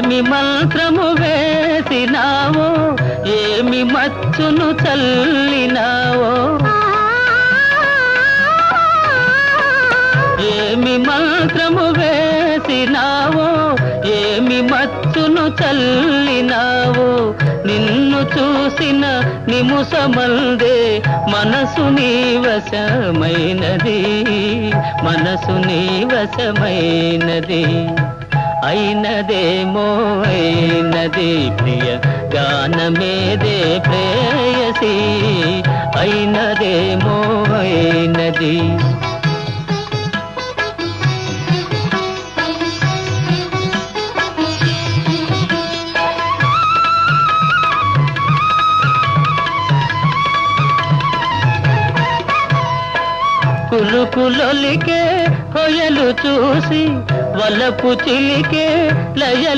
ఏమి మంత్రము వేసినావో, ఏమి మచ్చును చల్లినావో, ఏమి మంత్రము వేసినావో, ఏమి మచ్చును చల్లినావో, నిన్ను చూసిన నిముసమందే మనసు నీ వశమైనది, మనసు నీ వశమైనది. అయినదేమో అయినది ప్రియ గానమేదే ప్రేయసి, అయినదేమో అయినది. కులుకులొలికే హొయలు చూసి వలపు చిలికే లయలు